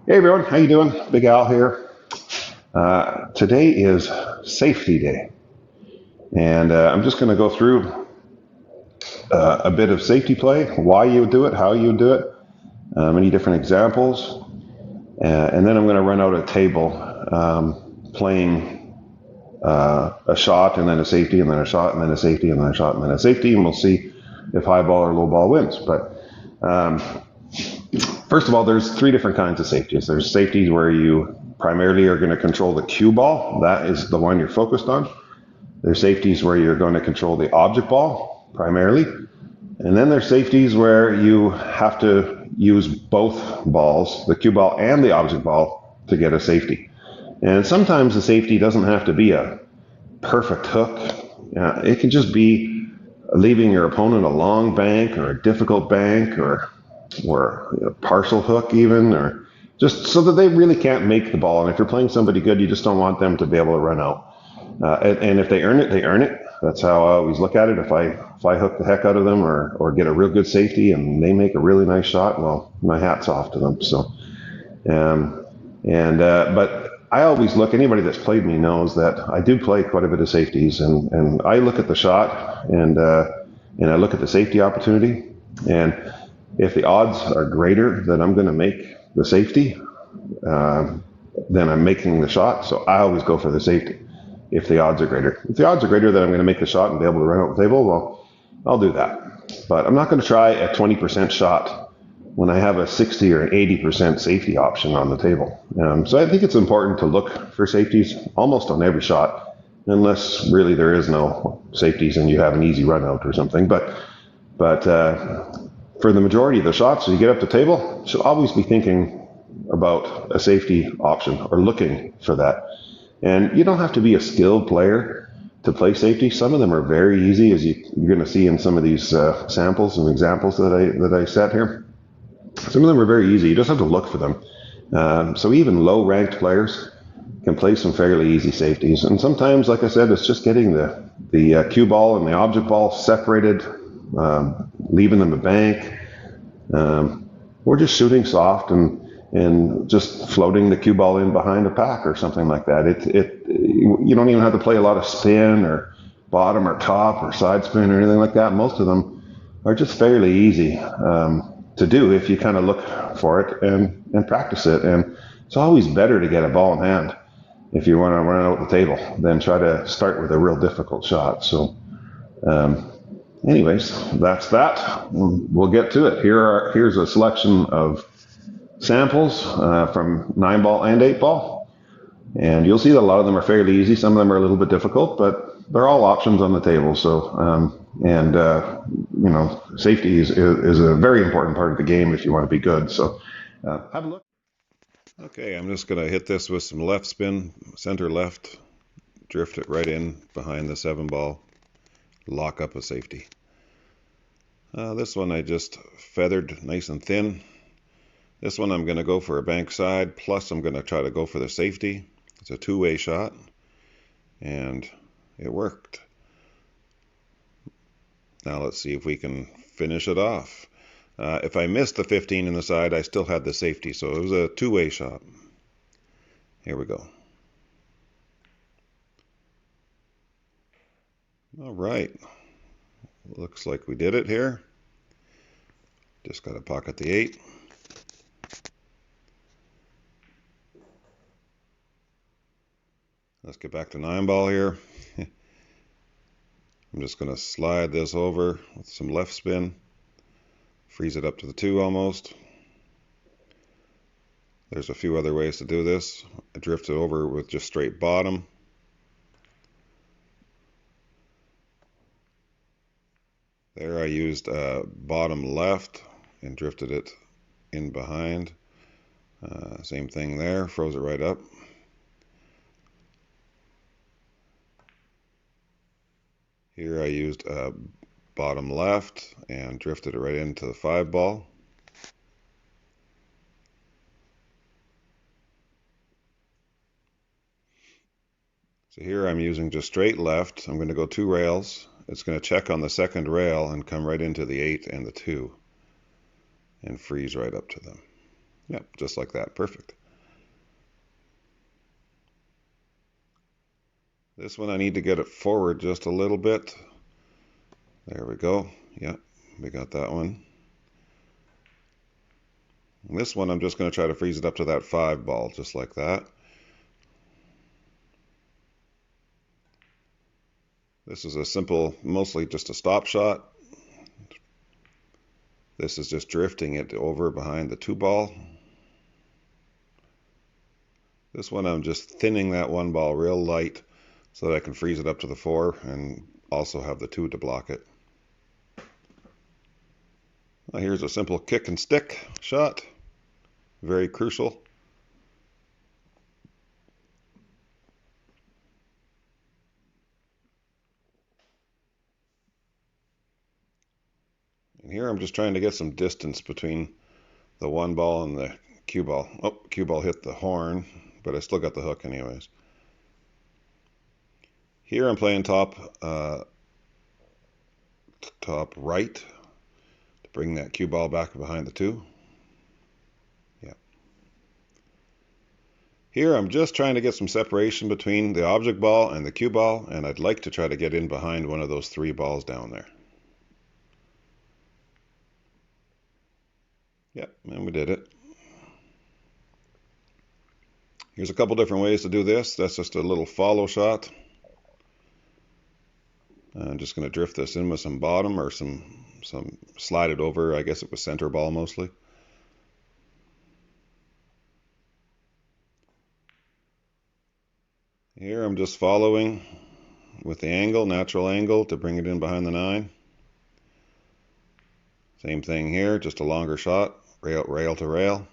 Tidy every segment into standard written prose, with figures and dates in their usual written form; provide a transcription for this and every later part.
Hey everyone, how you doing? Big Al here. Today is Safety Day, and I'm just going to go through a bit of safety play, why you would do it, how you would do it, many different examples, and then I'm going to run out a table playing a shot and then a safety and then a shot and then a safety and then a shot and then a safety, and we'll see if high ball or low ball wins. But first of all, there's three different kinds of safeties. There's safeties where you primarily are going to control the cue ball. That is the one you're focused on. There's safeties where you're going to control the object ball primarily. And then there's safeties where you have to use both balls, the cue ball and the object ball, to get a safety. And sometimes the safety doesn't have to be a perfect hook. It can just be leaving your opponent a long bank or a difficult bank or a partial hook even, or just so that they really can't make the ball. And if you're playing somebody good, you just don't want them to be able to run out. And if they earn it, they earn it. That's how I always look at it. If I hook the heck out of them or get a real good safety and they make a really nice shot, well, my hat's off to them. So, but I always look. Anybody that's played me knows that I do play quite a bit of safeties, and I look at the shot and I look at the safety opportunity, and if the odds are greater that I'm going to make the safety, then I'm making the shot. So I always go for the safety if the odds are greater. If the odds are greater that I'm going to make the shot and be able to run out the table, well, I'll do that. But I'm not going to try a 20% shot when I have a 60 or an 80% safety option on the table. So I think it's important to look for safeties almost on every shot, unless really there is no safeties and you have an easy run out or something. But for the majority of the shots, as you get up the table, you should always be thinking about a safety option or looking for that. And you don't have to be a skilled player to play safety. Some of them are very easy, as you're going to see in some of these samples and examples that I set here. Some of them are very easy. You just have to look for them. So even low-ranked players can play some fairly easy safeties. And sometimes, like I said, it's just getting the cue ball and the object ball separated, leaving them a bank, or just shooting soft and just floating the cue ball in behind a pack or something like that. You don't even have to play a lot of spin or bottom or top or side spin or anything like that. Most of them are just fairly easy to do if you kind of look for it and practice it. And it's always better to get a ball in hand if you want to run out the table than try to start with a real difficult shot. So anyways, that's that. We'll get to it. Here's a selection of samples from 9-ball and 8-ball. And you'll see that a lot of them are fairly easy. Some of them are a little bit difficult, but they're all options on the table. So, safety is a very important part of the game if you want to be good. So, have a look. Okay, I'm just going to hit this with some left spin, center left, drift it right in behind the 7-ball, lock up a safety. This one I just feathered nice and thin. This one I'm going to go for a bank side, plus I'm going to try to go for the safety. It's a two-way shot, and it worked. Now let's see if we can finish it off. If I missed the 15 in the side, I still had the safety, so it was a two-way shot. Here we go. All right. Looks like we did it here. Just got to pocket the 8. Let's get back to 9-ball here. I'm just going to slide this over with some left spin. Freeze it up to the 2 almost. There's a few other ways to do this. I drift it over with just straight bottom. There I used bottom left and drifted it in behind. Same thing there, froze it right up. Here I used bottom left and drifted it right into the 5-ball. So here I'm using just straight left. I'm going to go 2 rails. It's going to check on the second rail and come right into the 8 and the 2 and freeze right up to them. Yep, just like that. Perfect. This one I need to get it forward just a little bit. There we go. Yep, we got that one. And this one I'm just going to try to freeze it up to that 5 ball, just like that. This is a simple, mostly just a stop shot. This is just drifting it over behind the 2 ball. This one I'm just thinning that 1 ball real light so that I can freeze it up to the 4 and also have the 2 to block it. Well, here's a simple kick and stick shot. Very crucial. And here I'm just trying to get some distance between the 1 ball and the cue ball. Oh, cue ball hit the horn, but I still got the hook anyways. Here I'm playing top right to bring that cue ball back behind the 2. Yeah. Here I'm just trying to get some separation between the object ball and the cue ball, and I'd like to try to get in behind one of those 3 balls down there. Yep, and we did it. Here's a couple different ways to do this. That's just a little follow shot. I'm just going to drift this in with some bottom or some slide it over. I guess it was center ball mostly. Here I'm just following with the angle, natural angle, to bring it in behind the 9. Same thing here, just a longer shot, rail to rail.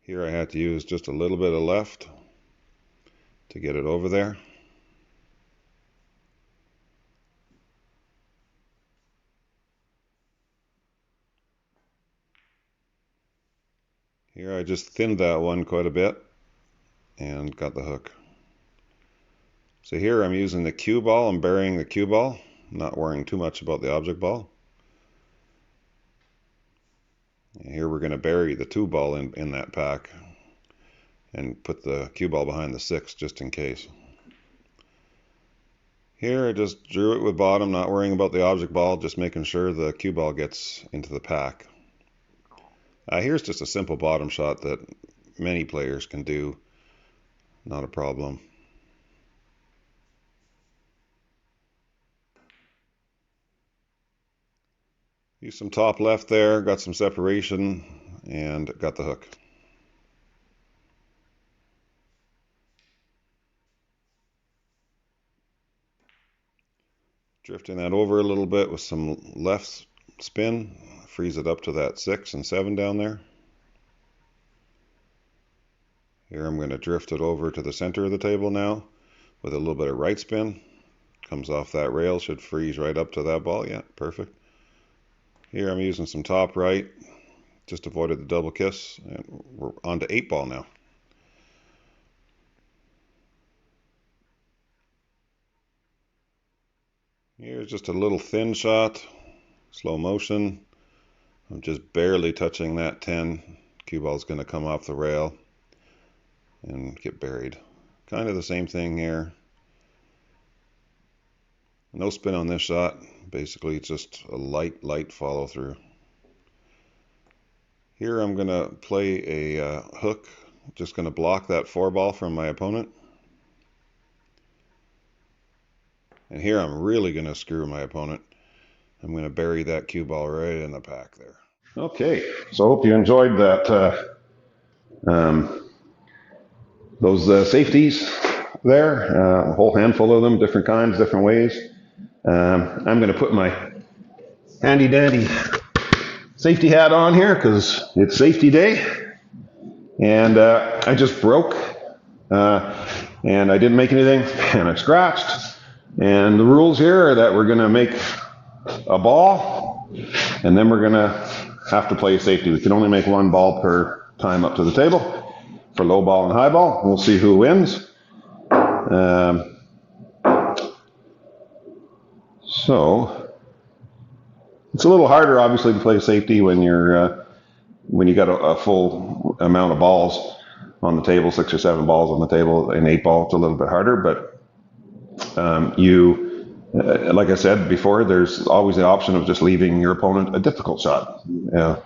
Here I had to use just a little bit of left to get it over there. Here I just thinned that one quite a bit and got the hook. So here I'm using the cue ball. I'm burying the cue ball, not worrying too much about the object ball. And here we're going to bury the 2 ball in that pack and put the cue ball behind the 6 just in case. Here I just drew it with bottom, not worrying about the object ball, just making sure the cue ball gets into the pack. Here's just a simple bottom shot that many players can do, not a problem. Use some top left there, got some separation, and got the hook. Drifting that over a little bit with some left spin, freeze it up to that 6 and 7 down there. Here I'm going to drift it over to the center of the table now with a little bit of right spin. Comes off that rail, should freeze right up to that ball. Yeah, perfect. Here I'm using some top right, just avoided the double kiss, and we're on to 8 ball now. Here's just a little thin shot, slow motion. I'm just barely touching that 10. Cue ball's going to come off the rail and get buried. Kind of the same thing here. No spin on this shot. Basically, it's just a light follow through. Here I'm going to play a hook. Just going to block that 4 ball from my opponent. And here I'm really going to screw my opponent. I'm going to bury that cue ball right in the pack there. Okay, so I hope you enjoyed that. Those safeties there, a whole handful of them, different kinds, different ways. I'm going to put my handy dandy safety hat on here because it's safety day. And I just broke and I didn't make anything and I scratched. And the rules here are that we're going to make a ball and then we're going to have to play safety. We can only make 1 ball per time up to the table for low ball and high ball. We'll see who wins. So it's a little harder, obviously, to play safety when you got a full amount of balls on the table, 6 or 7 balls on the table. An 8 ball, it's a little bit harder, but like I said before, there's always the option of just leaving your opponent a difficult shot,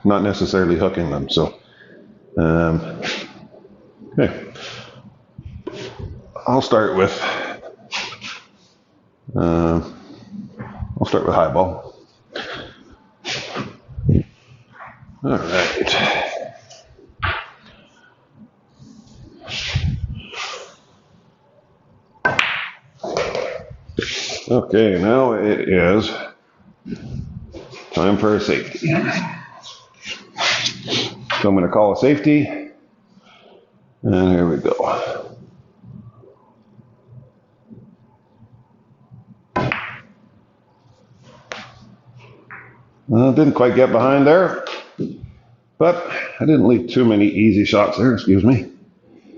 not necessarily hooking them. So, okay, I'll start with high ball. All right. Okay, now it is time for a safety. So I'm going to call a safety, and here we go. Didn't quite get behind there, but I didn't leave too many easy shots there, excuse me.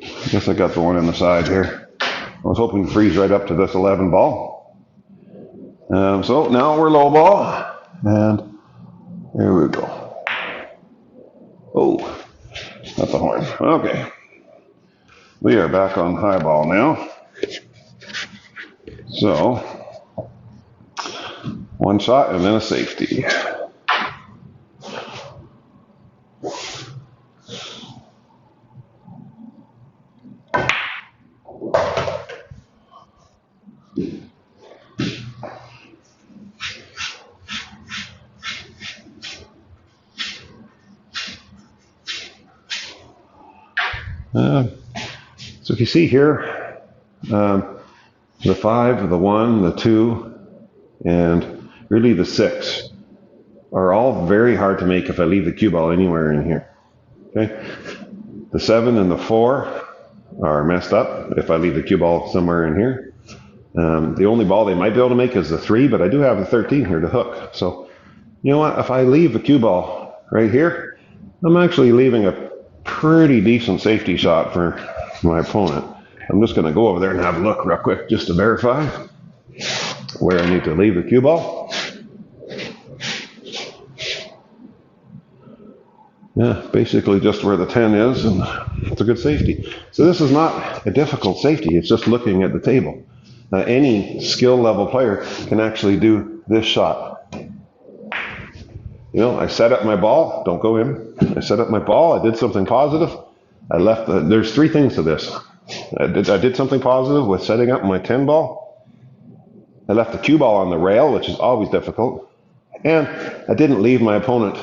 I guess I got the one in the side here. I was hoping to freeze right up to this 11 ball. So now we're low ball, and here we go. Oh, that's a horn. Okay. We are back on high ball now. So, one shot and then a safety. So if you see here, the 5, the 1, the 2, and really the 6 are all very hard to make if I leave the cue ball anywhere in here. Okay, the 7 and the 4 are messed up if I leave the cue ball somewhere in here. The only ball they might be able to make is the 3, but I do have the 13 here to hook. So you know what? If I leave the cue ball right here, I'm actually leaving a pretty decent safety shot for my opponent. I'm just going to go over there and have a look real quick just to verify where I need to leave the cue ball. Yeah, basically just where the 10 is, and it's a good safety. So this is not a difficult safety, it's just looking at the table. Any skill level player can actually do this shot. You know, I set up my ball, don't go in. I set up my ball, I did something positive. There's 3 things to this. I did something positive with setting up my 10 ball. I left the cue ball on the rail, which is always difficult. And I didn't leave my opponent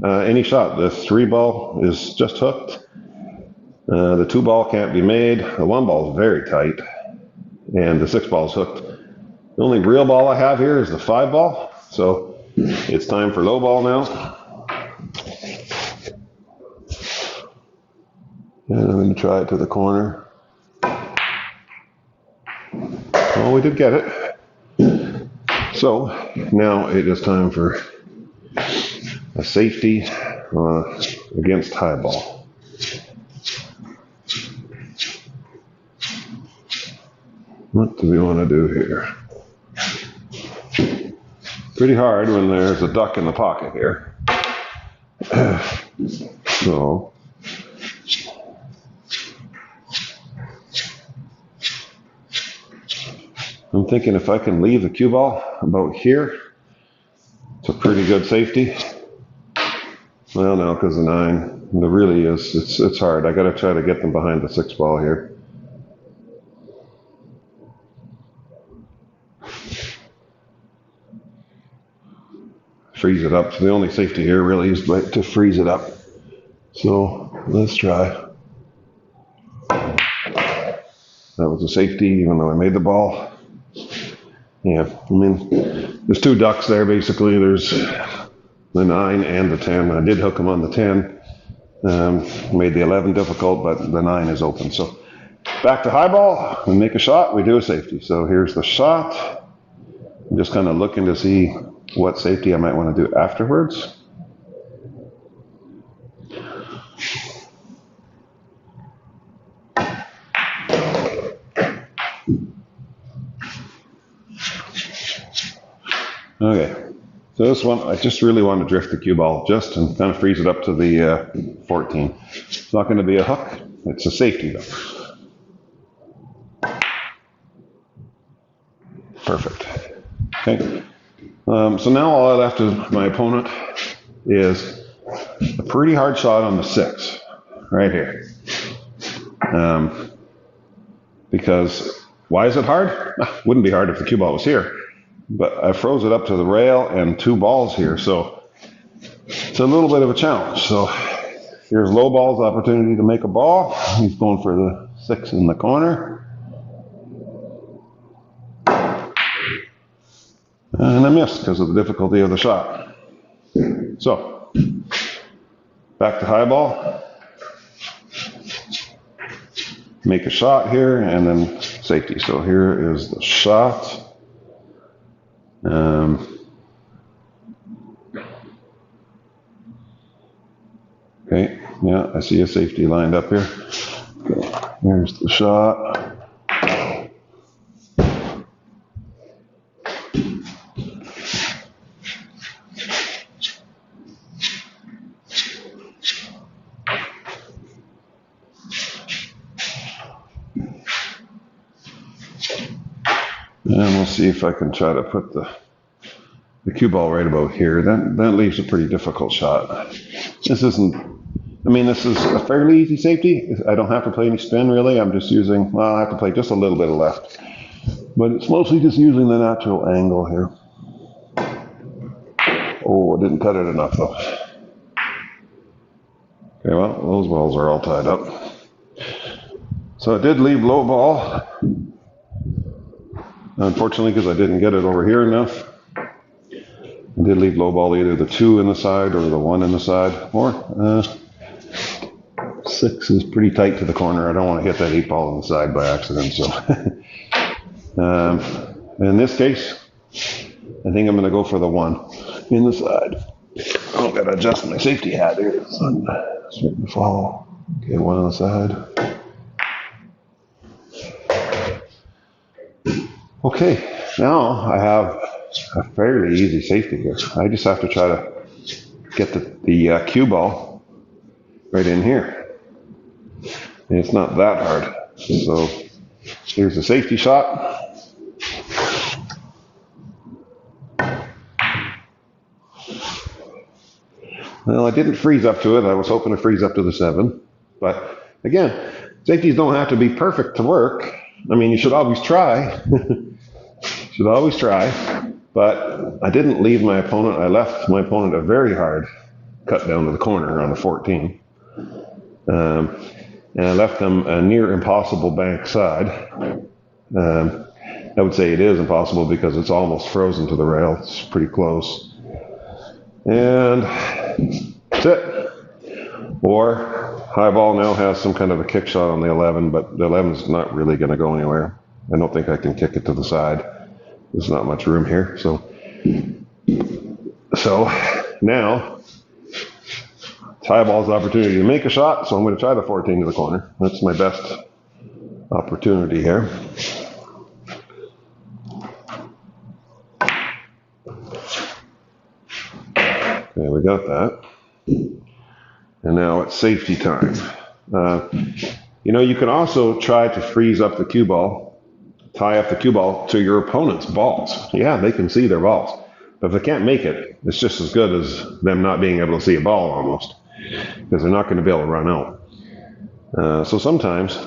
any shot. The 3 ball is just hooked. The 2 ball can't be made. The 1 ball is very tight. And the 6 ball is hooked. The only real ball I have here is the 5 ball. So it's time for low ball now. And I'm going to try it to the corner. Oh, we did get it. So now it is time for a safety against high ball. What do we want to do here? Pretty hard when there's a duck in the pocket here. So I'm thinking if I can leave the cue ball about here, it's a pretty good safety. Well, no, because the 9, it really is, it's hard. I got to try to get them behind the 6 ball here. Freeze it up. So the only safety here really is to freeze it up. So let's try. That was a safety, even though I made the ball. Yeah, I mean, there's 2 ducks there basically. There's the 9 and the 10. I did hook them on the 10. Made the 11 difficult, but the 9 is open. So back to high ball. We make a shot. We do a safety. So here's the shot. I'm just kind of looking to see what safety I might want to do afterwards. Okay, so this one, I just really want to drift the cue ball just and kind of freeze it up to the 14. It's not going to be a hook, it's a safety though. Perfect. Okay, so now all I left of my opponent is a pretty hard shot on the 6, right here. Because why is it hard? Wouldn't be hard if the cue ball was here. But I froze it up to the rail and 2 balls here, so it's a little bit of a challenge. So here's low ball's opportunity to make a ball. He's going for the 6 in the corner. And I missed because of the difficulty of the shot. So, back to high ball. Make a shot here and then safety. So here is the shot. Okay, yeah, I see a safety lined up here. Okay, here's the shot. And we'll see if I can try to put the cue ball right about here. That leaves a pretty difficult shot. This isn't, I mean, this is a fairly easy safety. I don't have to play any spin really. I'm just using, well, I have to play just a little bit of left. But it's mostly just using the natural angle here. Oh, I didn't cut it enough though. Okay, well, those balls are all tied up. So I did leave low ball. Unfortunately, because I didn't get it over here enough. I did leave low ball either the 2 in the side or the 1 in the side. Or 6 is pretty tight to the corner. I don't want to hit that 8 ball in the side by accident. So in this case, I think I'm going to go for the 1 in the side. I've got to adjust my safety hat here. So starting to follow. Okay, 1 on the side. Okay, now I have a fairly easy safety here. I just have to try to get the cue ball right in here. And it's not that hard. So here's the safety shot. Well, I didn't freeze up to it. I was hoping to freeze up to the 7. But again, safeties don't have to be perfect to work. I mean, you should always try. Should always try. But I didn't leave my opponent. I left my opponent a very hard cut down to the corner on the 14. And I left them a near impossible bank side. I would say it is impossible because it's almost frozen to the rail. It's pretty close. And that's it. Or high ball now has some kind of a kick shot on the 11, but the 11 is not really going to go anywhere. I don't think I can kick it to the side. There's not much room here. So now it's high ball's opportunity to make a shot. So I'm going to try the 14 to the corner. That's my best opportunity here. Okay, we got that. And now it's safety time. You can also try to freeze up the cue ball, tie up the cue ball to your opponent's balls. Yeah, they can see their balls. But if they can't make it, it's just as good as them not being able to see a ball almost, because they're not going to be able to run out. So sometimes,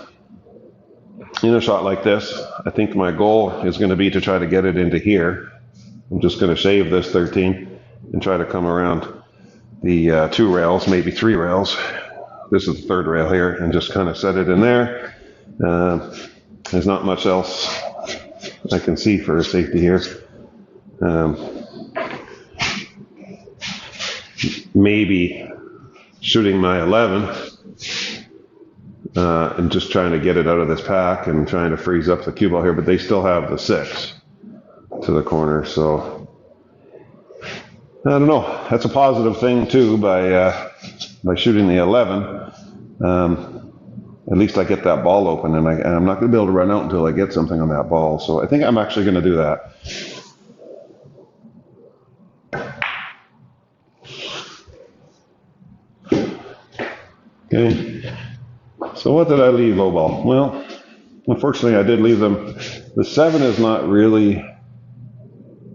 in a shot like this, I think my goal is going to be to try to get it into here. I'm just going to shave this 13 and try to come around the 2 rails, maybe 3 rails. This is the 3rd rail here, and just kind of set it in there. There's not much else I can see for safety here. Maybe shooting my 11 and just trying to get it out of this pack and trying to freeze up the cue ball here, but they still have the 6 to the corner, so I don't know. That's a positive thing too. By shooting the 11, at least I get that ball open, and I'm not going to be able to run out until I get something on that ball. So I think I'm actually going to do that. Okay. So what did I leave low ball? Well, unfortunately, I did leave them. The 7 is not really,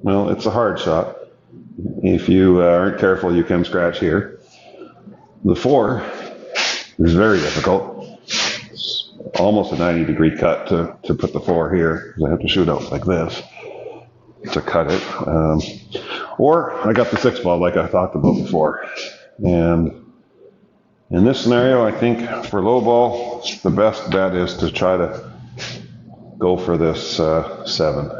well, it's a hard shot. If you aren't careful, you can scratch here. The 4 is very difficult. It's almost a 90-degree cut to put the 4 here, because I have to shoot out like this to cut it. Or I got the 6 ball like I talked about before. And in this scenario, I think for low ball, the best bet is to try to go for this 7.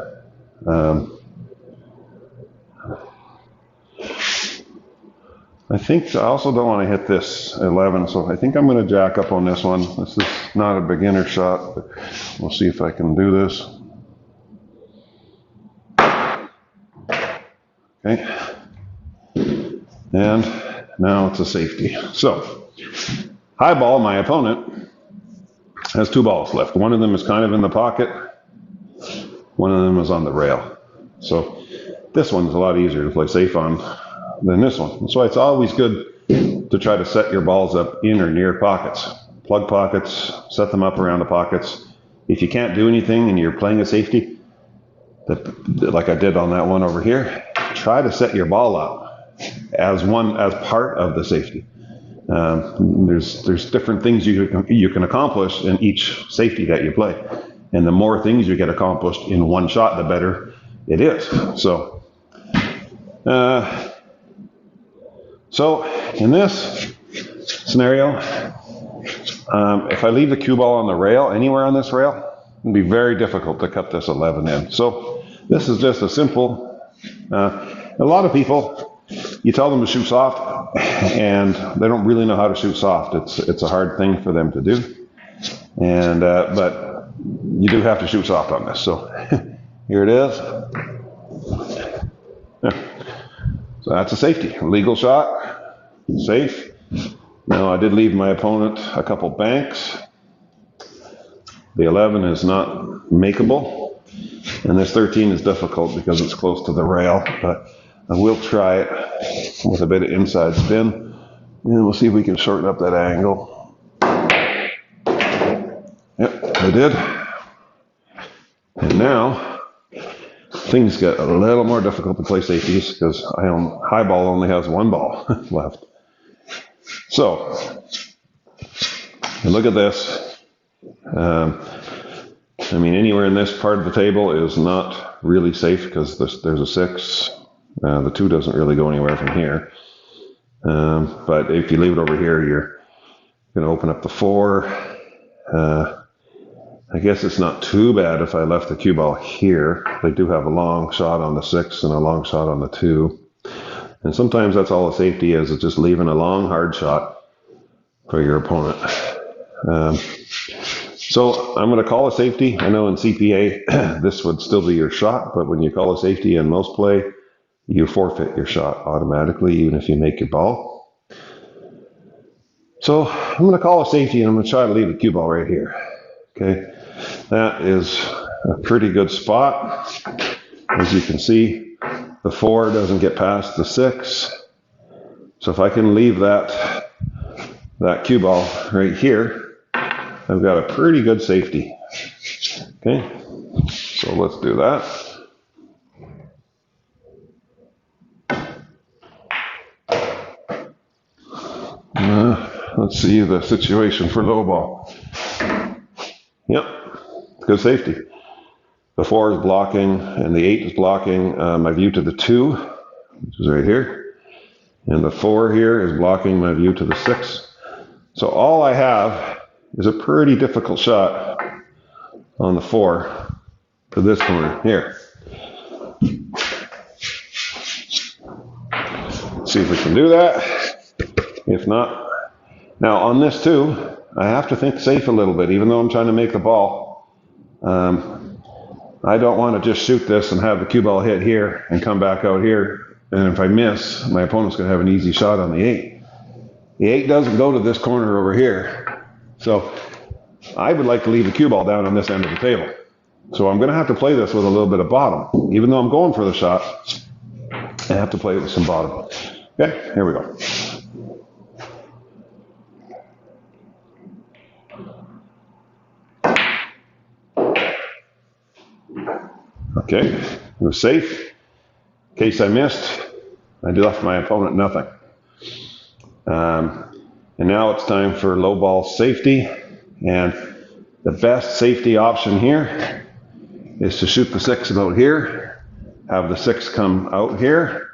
I think I also don't want to hit this 11, so I think I'm going to jack up on this one. This is not a beginner shot, but we'll see if I can do this. Okay. And now it's a safety. So, high ball, my opponent has 2 balls left. One of them is kind of in the pocket. One of them is on the rail. So, this one's a lot easier to play safe on than this one. So it's always good to try to set your balls up in or near pockets. Plug pockets, set them up around the pockets. If you can't do anything and you're playing a safety, like I did on that one over here, try to set your ball up as part of the safety. There's different things you can accomplish in each safety that you play. And the more things you get accomplished in one shot, the better it is. So in this scenario, if I leave the cue ball on the rail, anywhere on this rail, it'd be very difficult to cut this 11 in. So this is just a simple, a lot of people, you tell them to shoot soft and they don't really know how to shoot soft. It's a hard thing for them to do. And, but you do have to shoot soft on this. So here it is. So that's a safety, a legal shot, safe. Now I did leave my opponent a couple banks. The 11 is not makeable, and this 13 is difficult because it's close to the rail, but I will try it with a bit of inside spin, and we'll see if we can shorten up that angle. Yep, I did. And now, things get a little more difficult to play safeties because high ball only has 1 ball left. So, look at this. I mean, anywhere in this part of the table is not really safe because there's a 6. The 2 doesn't really go anywhere from here. But if you leave it over here, you're going to open up the 4. I guess it's not too bad if I left the cue ball here. They do have a long shot on the 6 and a long shot on the 2. And sometimes that's all a safety is just leaving a long, hard shot for your opponent. So I'm going to call a safety. I know in CPA, this would still be your shot, but when you call a safety in most play, you forfeit your shot automatically, even if you make your ball. So I'm going to call a safety and I'm going to try to leave the cue ball right here. Okay, that is a pretty good spot. As you can see, the 4 doesn't get past the 6. So if I can leave that cue ball right here, I've got a pretty good safety. Okay, so let's do that. Let's see the situation for low ball. Yep, good safety. The 4 is blocking, and the 8 is blocking my view to the 2, which is right here. And the 4 here is blocking my view to the 6. So all I have is a pretty difficult shot on the 4 to this corner here. Let's see if we can do that. If not, now on this too, I have to think safe a little bit, even though I'm trying to make the ball. I don't want to just shoot this and have the cue ball hit here and come back out here. And if I miss, my opponent's going to have an easy shot on the 8. The 8 doesn't go to this corner over here. So I would like to leave the cue ball down on this end of the table. So I'm going to have to play this with a little bit of bottom. Even though I'm going for the shot, I have to play with some bottom. Okay, here we go. Okay, it was safe. In case I missed, I left my opponent nothing. And now it's time for low ball safety. And the best safety option here is to shoot the 6 about here, have the 6 come out here,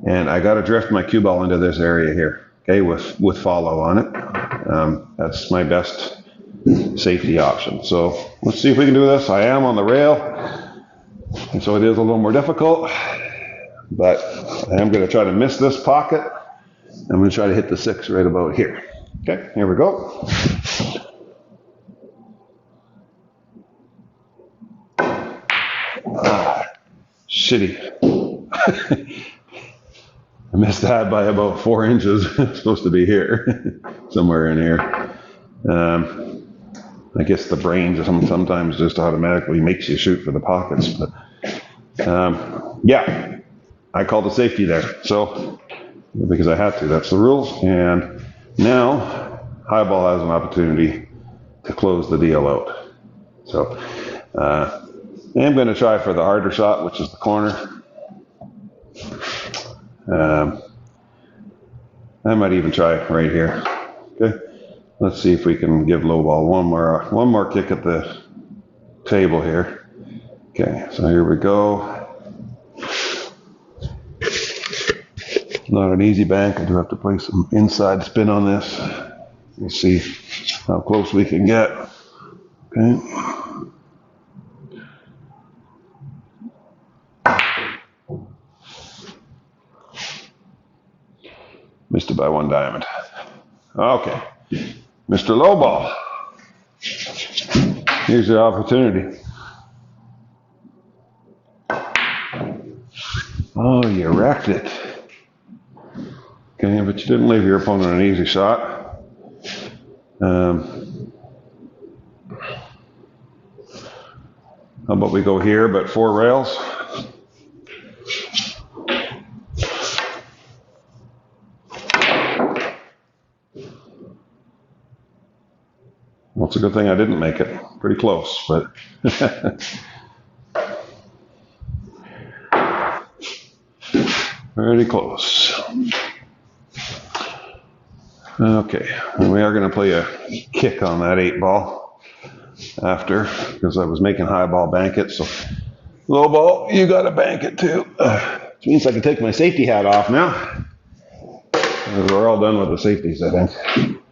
and I got to drift my cue ball into this area here, okay, with follow on it. That's my best safety option. So let's see if we can do this. I am on the rail, and so it is a little more difficult, but I am going to try to miss this pocket. I'm going to try to hit the 6 right about here. Okay, here we go. Shitty. I missed that by about 4 inches. It's supposed to be here, somewhere in here. I guess the brain sometimes just automatically makes you shoot for the pockets. But yeah, I called a safety there. So because I had to, that's the rules. And now highball has an opportunity to close the deal out. So I'm going to try for the harder shot, which is the corner. I might even try right here. Okay, let's see if we can give low ball one more kick at the table here. Okay, so here we go. Not an easy bank. I do have to play some inside spin on this. We'll see how close we can get. Okay. Missed it by 1 diamond. Okay. Mr. Lowball. Here's your opportunity. Oh, you wrecked it. Okay, but you didn't leave your opponent an easy shot. How about we go here, but 4 rails? Well, it's a good thing I didn't make it. Pretty close, but pretty close. Okay, and we are going to play a kick on that 8 ball after, because I was making high ball bank it. So low ball, you got to bank it too. Which means I can take my safety hat off now. We're all done with the safeties, I think.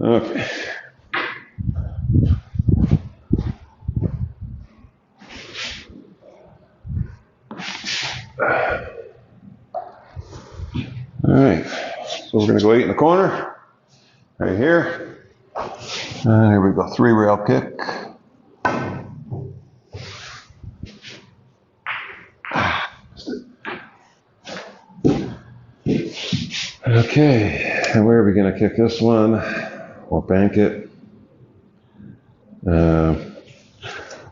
Okay. All right. So we're going to go 8 in the corner, right here. And here we go, 3 rail kick. Okay, and where are we going to kick this one? Or bank it? I'm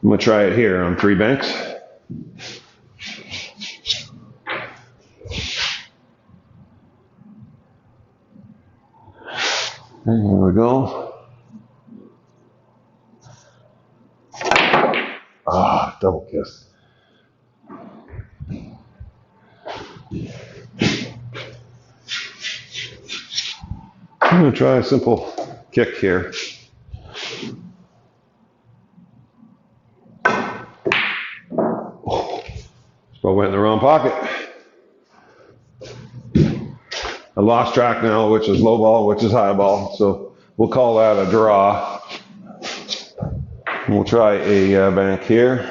going to try it here on 3 banks. And here we go. Ah, double kiss. I'm going to try a simple kick here. Oh, still went in the wrong pocket. I lost track now, which is low ball, which is high ball. So we'll call that a draw. And we'll try a bank here.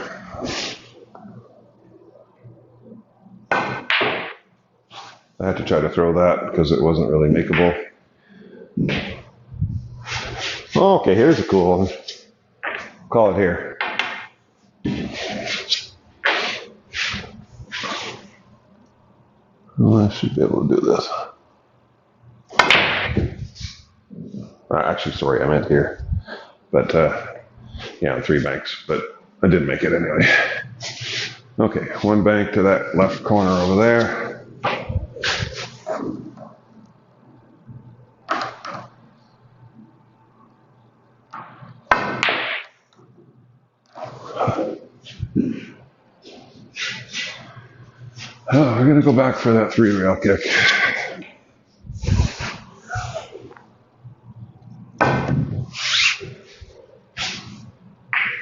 I had to try to throw that because it wasn't really makeable. Okay, here's a cool one. Call it here. Well, I should be able to do this. Actually, sorry, I meant here. But, yeah, on 3 banks. But I didn't make it anyway. Okay, 1 bank to that left corner over there. Oh, we're gonna go back for that 3-rail kick.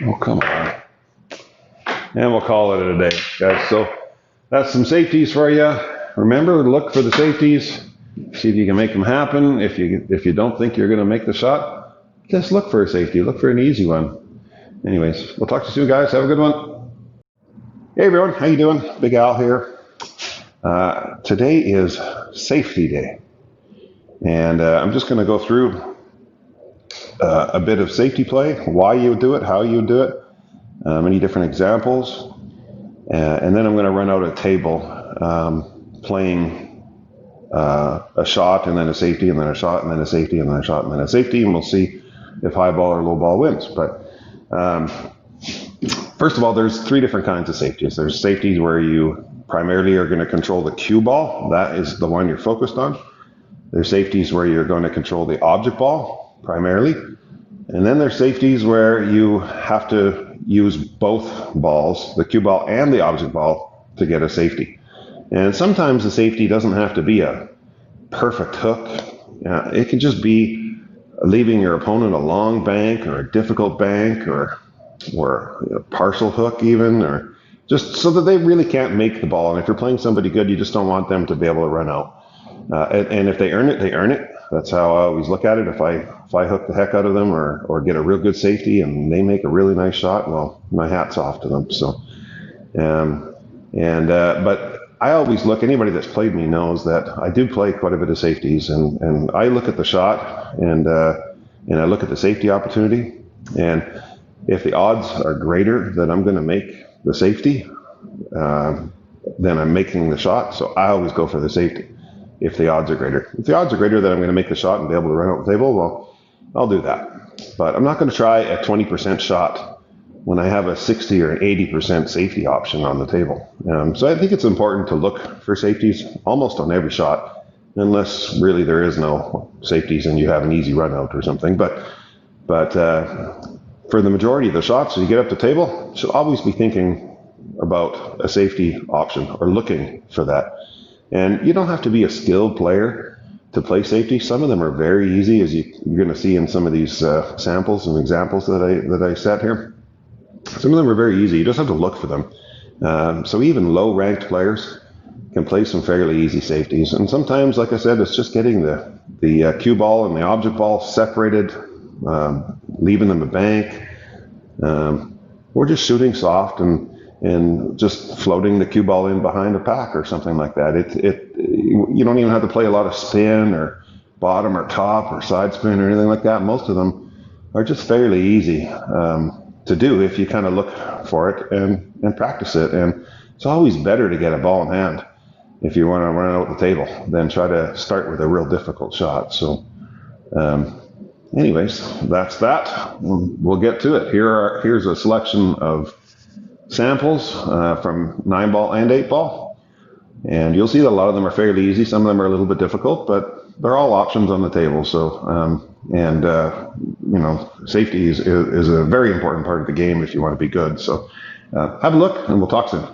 Oh, come on. And we'll call it a day, guys. So that's some safeties for you. Remember, look for the safeties. See if you can make them happen. If you don't think you're going to make the shot, just look for a safety. Look for an easy one. Anyways, we'll talk to you soon, guys. Have a good one. Hey, everyone. How you doing? Big Al here. Today is safety day. And I'm just going to go through a bit of safety play, why you would do it, how you would do it, many different examples. And then I'm going to run out a table playing a shot and then a safety and then a shot and then a safety and then a shot and then a safety, and we'll see if high ball or low ball wins. But first of all, there's 3 different kinds of safeties. There's safeties where you primarily are going to control the cue ball. That is the one you're focused on. There's safeties where you're going to control the object ball primarily. And then there's safeties where you have to use both balls, the cue ball and the object ball, to get a safety. And sometimes the safety doesn't have to be a perfect hook. It can just be leaving your opponent a long bank or a difficult bank or a partial hook even, or just so that they really can't make the ball. And if you're playing somebody good, you just don't want them to be able to run out. And if they earn it, they earn it. That's how I always look at it. If I hook the heck out of them or get a real good safety and they make a really nice shot, well, my hat's off to them. So, but I always look, anybody that's played me knows that I do play quite a bit of safeties, and I look at the shot and I look at the safety opportunity, and if the odds are greater that I'm going to make the safety, then I'm making the shot. So I always go for the safety if the odds are greater. If the odds are greater that I'm going to make the shot and be able to run out the table, well, I'll do that. But I'm not going to try a 20% shot when I have a 60 or an 80% safety option on the table. So I think it's important to look for safeties almost on every shot, unless really there is no safeties and you have an easy run out or something. But for the majority of the shots, as you get up the table, you should always be thinking about a safety option or looking for that. And you don't have to be a skilled player to play safety. Some of them are very easy, as you're going to see in some of these samples and examples that I set here. Some of them are very easy. You just have to look for them. So even low-ranked players can play some fairly easy safeties. And sometimes, like I said, it's just getting the cue ball and the object ball separated, leaving them a bank, or just shooting soft and just floating the cue ball in behind a pack or something like that. You don't even have to play a lot of spin or bottom or top or side spin or anything like that. Most of them are just fairly easy to do if you kind of look for it and practice it. And it's always better to get a ball in hand if you want to run out the table than try to start with a real difficult shot. So anyways, that's that. We'll get to it. Here's a selection of samples from 9-ball and 8-ball, and you'll see that a lot of them are fairly easy. Some of them are a little bit difficult, but they're all options on the table. So safety is a very important part of the game if you want to be good. So have a look, and we'll talk soon.